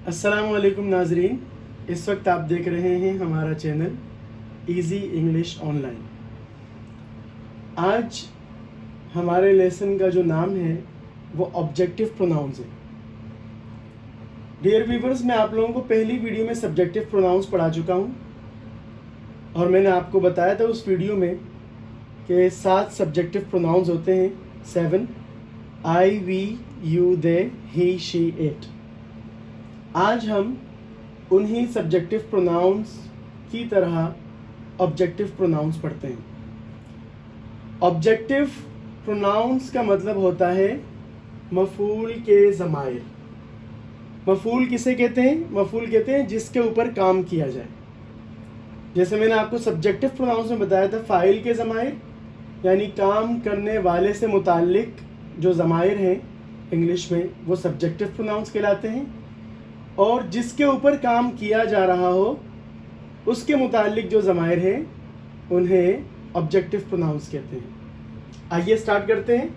अस्सलामुअलैकुम नाजरीन, इस वक्त आप देख रहे हैं हमारा चैनल इजी इंग्लिश ऑनलाइन। आज हमारे लेसन का जो नाम है वो ऑब्जेक्टिव प्रोनाउंस है। डियर व्यूवर्स, मैं आप लोगों को पहली वीडियो में सब्जेक्टिव प्रोनाउंस पढ़ा चुका हूँ और मैंने आपको बताया था उस वीडियो में कि 7 सब्जेक्टिव प्रोनाउंस होते हैं। 7 I, we, you, they, he, she, it. आज हम उन्हीं सब्जेक्टिव प्रोनाउंस की तरह ऑब्जेक्टिव प्रोनाउंस पढ़ते हैं। ऑब्जेक्टिव प्रोनाउंस का मतलब होता है मफूल के ज़माइर। मफूल किसे कहते हैं? मफूल कहते हैं जिसके ऊपर काम किया जाए। जैसे मैंने आपको सब्जेक्टिव प्रोनाउंस में बताया था, फ़ाइल के ज़माइर यानी काम करने वाले से मुताल्लिक जो ज़माइर हैं इंग्लिश में वो सब्जेक्टिव प्रोनाउंस कहलाते हैं, और जिसके ऊपर काम किया जा रहा हो उसके मुताल्लिक जो ज़माइर हैं उन्हें ऑब्जेक्टिव प्रोनाउंस कहते हैं। आइए स्टार्ट करते हैं।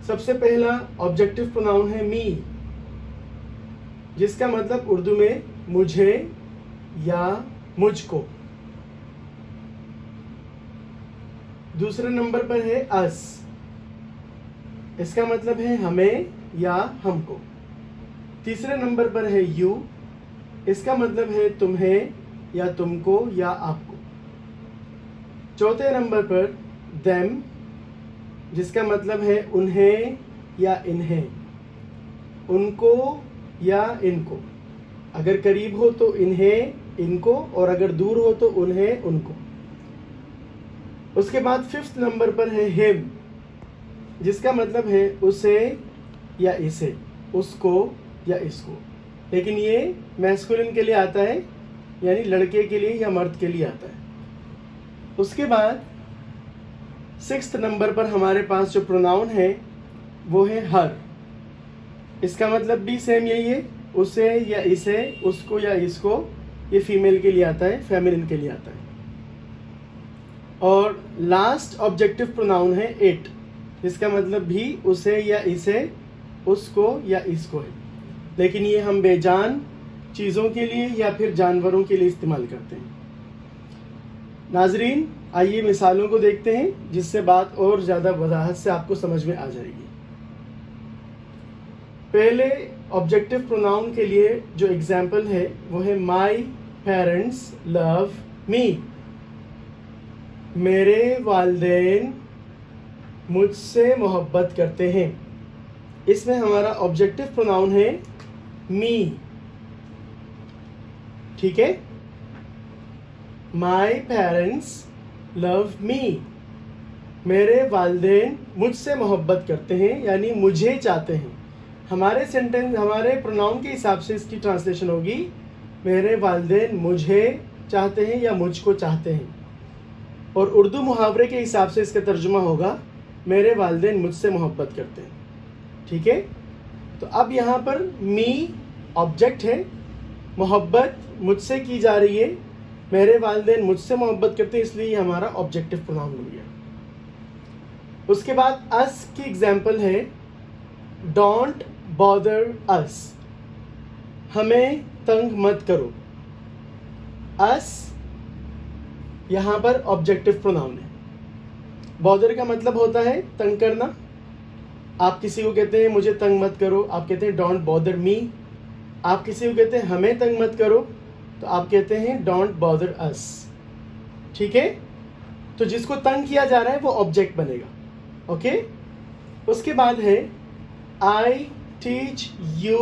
सबसे पहला ऑब्जेक्टिव प्रोनाउन है मी, जिसका मतलब उर्दू में मुझे या मुझको। दूसरे नंबर पर है अस, इसका मतलब है हमें या हमको। तीसरे नंबर पर है यू, इसका मतलब है तुम्हें या तुमको या आपको। चौथे नंबर पर देम, जिसका मतलब है उन्हें या इन्हें, उनको या इनको। अगर करीब हो तो इन्हें इनको, और अगर दूर हो तो उन्हें उनको। उसके बाद 5th नंबर पर है हिम, जिसका मतलब है उसे या इसे, उसको या इसको, लेकिन ये मैस्कुलिन के लिए आता है, यानी लड़के के लिए या मर्द के लिए आता है। उसके बाद 6th नंबर पर हमारे पास जो प्रोनाउन है वो है हर। इसका मतलब भी सेम यही है, उसे या इसे, उसको या इसको। ये फीमेल के लिए आता है, फेमिनिन के लिए आता है। और लास्ट ऑब्जेक्टिव प्रोनाउन है इट, इसका मतलब भी उसे या इसे, उसको या इसको है, लेकिन ये हम बेजान चीज़ों के लिए या फिर जानवरों के लिए इस्तेमाल करते हैं। नाजरीन, आइए मिसालों को देखते हैं जिससे बात और ज़्यादा वजाहत से आपको समझ में आ जाएगी। पहले ऑब्जेक्टिव प्रोनाउन के लिए जो एग्जाम्पल है वो है माई पेरेंट्स लव मी। मेरे वालिदैन मुझसे मोहब्बत करते हैं। इसमें हमारा ऑब्जेक्टिव प्रोनाउन है मी, ठीक है। माई पेरेंट्स लव मी, मेरे वालिदैन मुझसे मोहब्बत करते हैं, यानी मुझे चाहते हैं। हमारे सेंटेंस, हमारे प्रोनाउन के हिसाब से इसकी ट्रांसलेशन होगी मेरे वालिदैन मुझे चाहते हैं या मुझको चाहते हैं, और उर्दू मुहावरे के हिसाब से इसका तर्जुमा होगा मेरे वालिदैन मुझसे मोहब्बत करते हैं, ठीक है। तो अब यहाँ पर मी ऑब्जेक्ट है, मोहब्बत मुझसे की जा रही है, मेरे वालिदैन मुझसे मोहब्बत करते हैं, इसलिए ये हमारा ऑब्जेक्टिव प्रोनाउन हो गया। उसके बाद अस की एग्जाम्पल है डोंट बॉदर अस, हमें तंग मत करो। अस यहाँ पर ऑब्जेक्टिव प्रोनाउन है। बॉदर का मतलब होता है तंग करना। आप किसी को कहते हैं मुझे तंग मत करो, आप कहते हैं डोंट बॉदर मी। आप किसी को कहते हैं हमें तंग मत करो, तो आप कहते हैं डोंट बॉदर अस, ठीक है। तो जिसको तंग किया जा रहा है वो ऑब्जेक्ट बनेगा, ओके। उसके बाद है आई टीच यू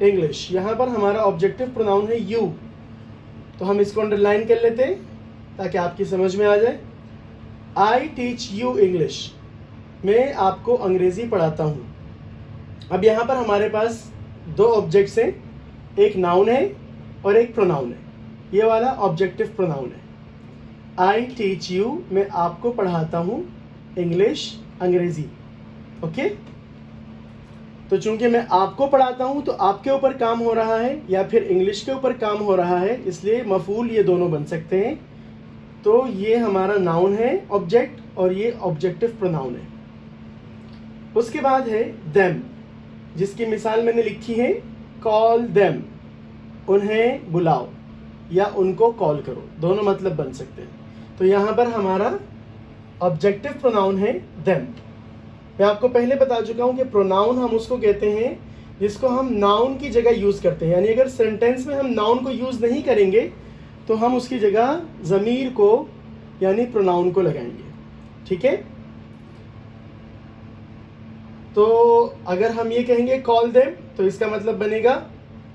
इंग्लिश। यहाँ पर हमारा ऑब्जेक्टिव प्रोनाउन है यू, तो हम इसको अंडरलाइन कर लेते हैं ताकि आपकी समझ में आ जाए। आई टीच यू इंग्लिश, मैं आपको अंग्रेज़ी पढ़ाता हूँ। अब यहाँ पर हमारे पास 2 ऑब्जेक्ट्स हैं, एक नाउन है और एक प्रोनाउन है। ये वाला ऑब्जेक्टिव प्रोनाउन है। आई टीच यू, मैं आपको पढ़ाता हूँ इंग्लिश, अंग्रेज़ी, ओके। तो चूंकि मैं आपको पढ़ाता हूँ तो आपके ऊपर काम हो रहा है या फिर इंग्लिश के ऊपर काम हो रहा है, इसलिए मफूल ये दोनों बन सकते हैं। तो ये हमारा नाउन है ऑब्जेक्ट, और ये ऑब्जेक्टिव प्रोनाउन है। उसके बाद है देम, जिसकी मिसाल मैंने लिखी है कॉल देम, उन्हें बुलाओ या उनको कॉल करो, दोनों मतलब बन सकते हैं। तो यहाँ पर हमारा ऑब्जेक्टिव प्रोनाउन है देम। मैं आपको पहले बता चुका हूँ कि प्रोनाउन हम उसको कहते हैं जिसको हम नाउन की जगह यूज़ करते हैं, यानी अगर सेंटेंस में हम नाउन को यूज़ नहीं करेंगे तो हम उसकी जगह ज़मीर को यानी प्रोनाउन को लगाएंगे। ठीक है, तो अगर हम ये कहेंगे कॉल देम तो इसका मतलब बनेगा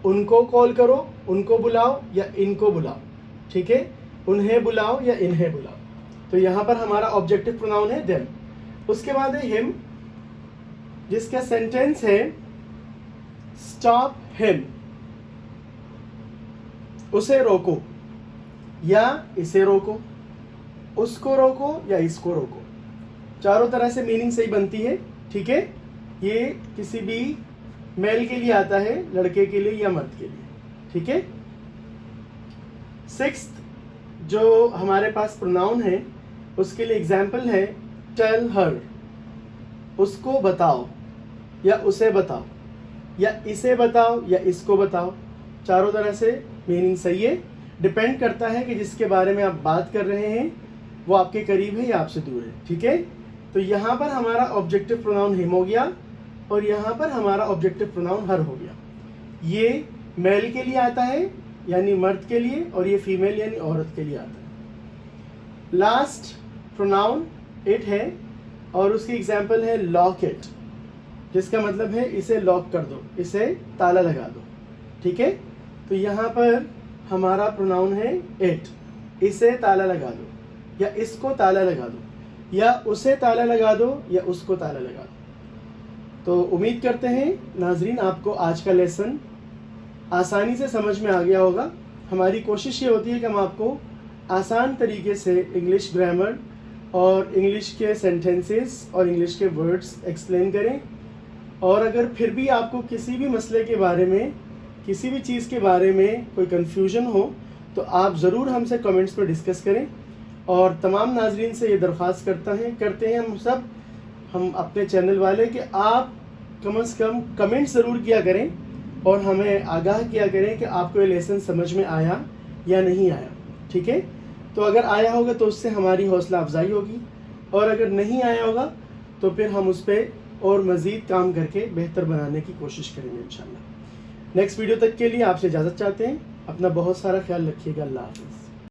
उनको कॉल करो, उनको बुलाओ या इनको बुलाओ। ठीक है, उन्हें बुलाओ या इन्हें बुलाओ। तो यहाँ पर हमारा ऑब्जेक्टिव प्रोनाउन है देम। उसके बाद है हिम, जिसका सेंटेंस है स्टॉप हिम, उसे रोको या इसे रोको, उसको रोको या इसको रोको। चारों तरह से मीनिंग सही बनती है। ठीक है, ये किसी भी मेल के लिए आता है, लड़के के लिए या मर्द के लिए। ठीक है, सिक्स्थ जो हमारे पास प्रोनाउन है उसके लिए एग्जाम्पल है टेल हर, उसको बताओ या उसे बताओ या इसे बताओ या इसको बताओ। चारों तरह से मीनिंग सही है, डिपेंड करता है कि जिसके बारे में आप बात कर रहे हैं वो आपके करीब है या आपसे दूर है। ठीक है, तो यहाँ पर हमारा ऑब्जेक्टिव प्रोनाउन हिम हो गया और यहाँ पर हमारा ऑब्जेक्टिव प्रोनाउन हर हो गया। ये मेल के लिए आता है यानी मर्द के लिए, और ये फीमेल यानी औरत के लिए आता है। लास्ट प्रोनाउन इट है और उसकी एग्जाम्पल है लॉक इट, जिसका मतलब है इसे लॉक कर दो, इसे ताला लगा दो। ठीक है, तो यहाँ पर हमारा प्रोनाउन है इट, इसे ताला लगा दो या इसको ताला लगा दो या उसे ताला लगा दो या उसको ताला लगा दो। तो उम्मीद करते हैं नाजरीन आपको आज का लेसन आसानी से समझ में आ गया होगा। हमारी कोशिश ये होती है कि हम आपको आसान तरीके से इंग्लिश ग्रामर और इंग्लिश के सेंटेंसेस और इंग्लिश के वर्ड्स एक्सप्लेन करें। और अगर फिर भी आपको किसी भी मसले के बारे में, किसी भी चीज़ के बारे में कोई कन्फ्यूजन हो तो आप ज़रूर हमसे कमेंट्स पर डिस्कस करें। और तमाम नाजरीन से ये दरख्वास्त करते हैं हम अपने चैनल वाले कि आप कम से कम कमेंट ज़रूर किया करें और हमें आगाह किया करें कि आपको ये लेसन समझ में आया या नहीं आया। ठीक है, तो अगर आया होगा तो उससे हमारी हौसला अफजाई होगी, और अगर नहीं आया होगा तो फिर हम उस पर और मज़ीद काम करके बेहतर बनाने की कोशिश करेंगे इंशाल्लाह। नेक्स्ट वीडियो तक के लिए आपसे इजाज़त चाहते हैं। अपना बहुत सारा ख्याल रखिएगा। अल्लाह हाफ़िज़।